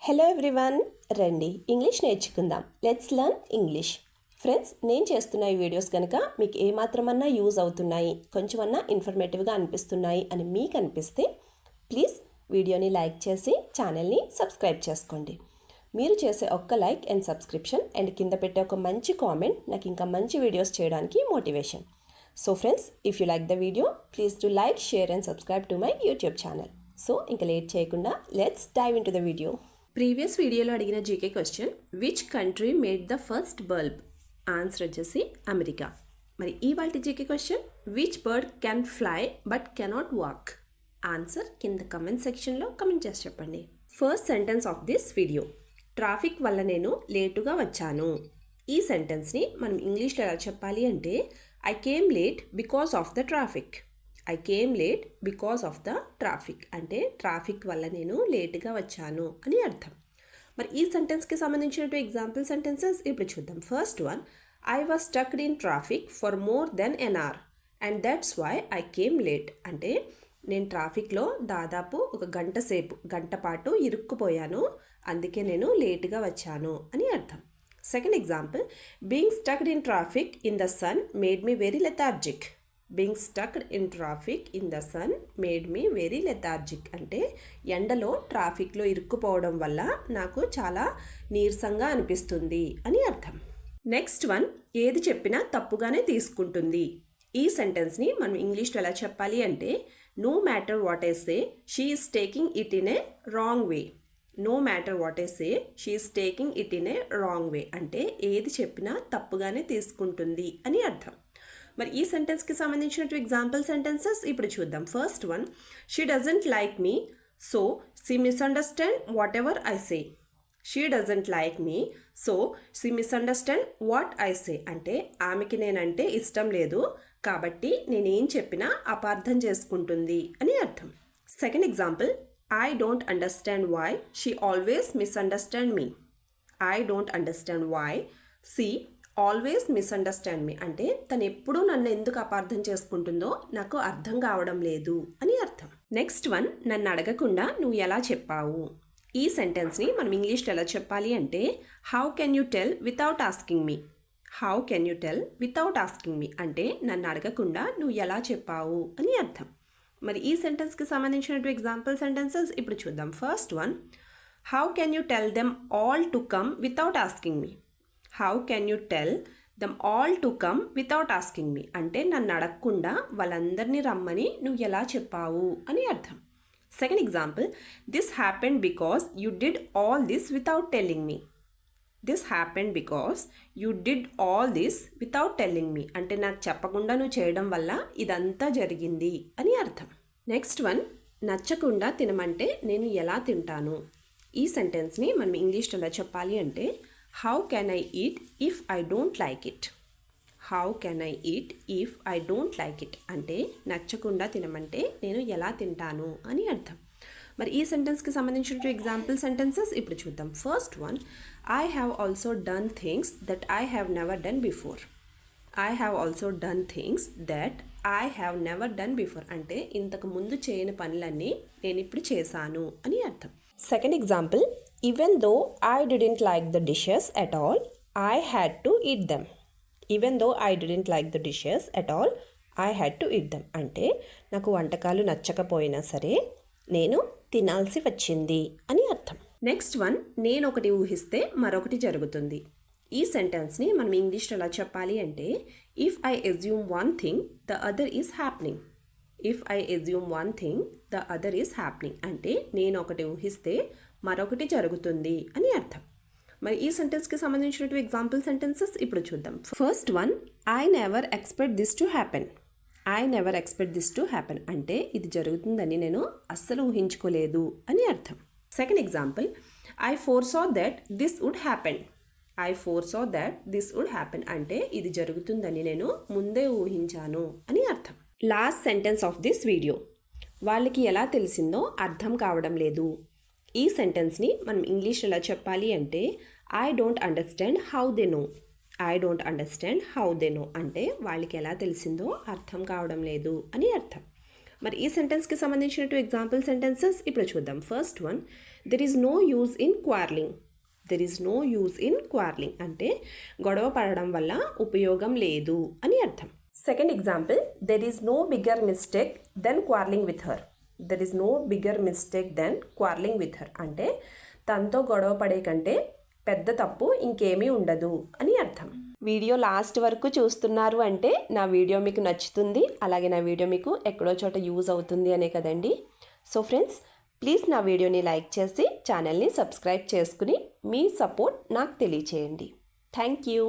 Hello everyone, రండి English నేర్చుకుందాం. Let's learn English. Friends, నేను చేస్తున్న ఈ వీడియోస్ కనుక మీకు ఏమాత్రమన్నా యూజ్ అవుతున్నాయి, కొంచెమన్నా ఇన్ఫర్మేటివ్గా అనిపిస్తున్నాయి అని మీకు అనిపిస్తే ప్లీజ్ వీడియోని లైక్ చేసి ఛానల్ని సబ్స్క్రైబ్ చేసుకోండి. మీరు చేసే ఒక్క లైక్ అండ్ సబ్స్క్రిప్షన్ అండ్ కింద పెట్టే ఒక మంచి కామెంట్ నాకు ఇంకా మంచి వీడియోస్ చేయడానికి motivation. So friends, if you like the video please do like, share and subscribe to my YouTube channel. So ఇంకా లేట్ చేయకుండా let's dive into the video. Previous వీడియోలో అడిగిన GK question, which country made the first bulb? Answer వచ్చేసి America. మరి ఇవాల్టి GK question, which bird can fly but cannot walk? Answer కింద comment సెక్షన్లో comment చేసి చెప్పండి. First sentence of this video, traffic వల్ల నేను లేటుగా వచ్చాను. ఈ సెంటెన్స్ని మనం ఇంగ్లీష్లో ఎలా చెప్పాలి అంటే, I came late because of the traffic. I came late because of the traffic అంటే ట్రాఫిక్ వల్ల నేను లేటుగా వచ్చాను అని అర్థం. మరి ఈ సెంటెన్స్కి సంబంధించినట్టు ఎగ్జాంపుల్ సెంటెన్సెస్ ఇప్పుడు చూద్దాం. First one, I was stucked in traffic for more than an hour and that's why I came late అంటే నేను ట్రాఫిక్లో దాదాపు ఒక గంట పాటు ఇరుక్కుపోయాను, అందుకే నేను లేటుగా వచ్చాను అని అర్థం. Second example, being stucked in traffic in the sun made me very lethargic. Being stucked in traffic in the sun made me very lethargic అంటే ఎండలో ట్రాఫిక్లో ఇరుక్కుపోవడం వల్ల నాకు చాలా నీరసంగా అనిపిస్తుంది అని అర్థం. నెక్స్ట్ వన్, ఏది చెప్పినా తప్పుగానే తీసుకుంటుంది. ఈ సెంటెన్స్ని మనం ఇంగ్లీష్లో ఎలా చెప్పాలి అంటే, no matter what I say she is taking it in a wrong way. No matter what I say she is taking it in a wrong way అంటే ఏది చెప్పినా తప్పుగానే తీసుకుంటుంది అని అర్థం. మరి ఈ సెంటెన్స్కి సంబంధించినట్టు ఎగ్జాంపుల్ సెంటెన్సెస్ ఇప్పుడు చూద్దాం. First one, she doesn't like me so she misunderstand what ever I say. She doesn't like me so she misunderstand what I సే అంటే ఆమెకి నేనంటే ఇష్టం లేదు కాబట్టి నేనేం చెప్పినా అపార్థం చేసుకుంటుంది అని అర్థం. Second example, I don't understand why she always misunderstand me. I don't understand why she always misunderstand me అంటే తను ఎప్పుడూ నన్ను ఎందుకు అపార్థం చేసుకుంటుందో నాకు అర్థం కావడం లేదు అని అర్థం. నెక్స్ట్ వన్, నన్ను అడగకుండా నువ్వు ఎలా చెప్పావు. ఈ సెంటెన్స్ని మనం ఇంగ్లీష్లో ఎలా చెప్పాలి అంటే, how can you tell without asking me. How can you tell without asking me అంటే నన్ను అడగకుండా నువ్వు ఎలా చెప్పావు అని అర్థం. మరి ఈ సెంటెన్స్కి సంబంధించినట్టు ఎగ్జాంపుల్ సెంటెన్సెస్ ఇప్పుడు చూద్దాం. First one, how can you tell them all to come without asking me. How can you tell them all to come without asking me అంటే నన్ను అడగకుండా వాళ్ళందరినీ రమ్మని నువ్వు ఎలా చెప్పావు అని అర్థం. Second example, this happened because you did all this without telling me. This happened because you did all this without telling me అంటే నాకు చెప్పకుండా నువ్వు చేయడం వల్ల ఇదంతా జరిగింది అని అర్థం. నెక్స్ట్ వన్, నచ్చకుండా తినమంటే నేను ఎలా తింటాను. ఈ సెంటెన్స్ని మనం ఇంగ్లీష్లో ఎలా చెప్పాలి అంటే, how can I eat if I don't like it. How can I eat if I don't like it అంటే నచ్చకుండా తినమంటే నేను ఎలా తింటాను అని అర్థం. మరి ఈ సెంటెన్స్కి సంబంధించిన ఎగ్జాంపుల్ సెంటెన్సెస్ ఇప్పుడు చూద్దాం. First one, I have also done things that I have never done before. I have also done things that I have never done before అంటే ఇంతకు ముందు చేయని పనులన్నీ నేను ఇప్పుడు చేశాను అని అర్థం. Second example, even though I didn't like the dishes at all I had to eat them. Even though I didn't like the dishes at all I had to eat them అంటే నాకు వంటకాలు నచ్చకపోయినా సరే నేను తినాల్సి వచ్చింది అని అర్థం. నెక్స్ట్ వన్, నేను ఒకటి ఊహిస్తే మరొకటి జరుగుతుంది. ఈ సెంటెన్స్ని మనం ఇంగ్లీష్లో ఎలా చెప్పాలి అంటే, if I assume one thing the other is happening. If I assume one thing the other is happening అంటే నేను ఒకటి ఊహిస్తే మరొకటి జరుగుతుంది అని అర్థం. మరి ఈ సెంటెన్స్కి సంబంధించినట్టు ఎగ్జాంపుల్ సెంటెన్సెస్ ఇప్పుడు చూద్దాం. First one, I never expect this to happen. I never expect this to happen అంటే ఇది జరుగుతుందని నేను అస్సలు ఊహించుకోలేదు అని అర్థం. Second example, I foresaw that this would happen. I foresaw that this would happen అంటే ఇది జరుగుతుందని నేను ముందే ఊహించాను అని అర్థం. Last sentence of this video, వాళ్ళకి ఎలా తెలిసిందో అర్థం కావడం లేదు. ఈ సెంటెన్స్ని మనం ఇంగ్లీష్లో ఎలా చెప్పాలి అంటే, I don't understand how they know. I don't understand how they know అంటే వాళ్ళకి ఎలా తెలిసిందో అర్థం కావడం లేదు అని అర్థం. మరి ఈ సెంటెన్స్కి సంబంధించినట్టు ఎగ్జాంపుల్ సెంటెన్సెస్ ఇప్పుడు చూద్దాం. First one, there is no use in quarrelling. There is no use in quarrelling అంటే గొడవ పడడం వల్ల ఉపయోగం లేదు అని అర్థం. Second example, there is no bigger mistake than quarrelling with her. There is no bigger mistake than quarrelling with her అంటే తనతో గొడవ పడే కంటే పెద్ద తప్పు ఇంకేమీ ఉండదు అని అర్థం. వీడియో లాస్ట్ వరకు చూస్తున్నారు అంటే నా వీడియో మీకు నచ్చుతుంది, అలాగే నా వీడియో మీకు ఎక్కడో చోట యూజ్ అవుతుంది అనే కదండి. సో ఫ్రెండ్స్, ప్లీజ్ నా వీడియోని లైక్ చేసి ఛానల్ని సబ్స్క్రైబ్ చేసుకుని మీ సపోర్ట్ నాకు తెలియచేయండి. Thank you.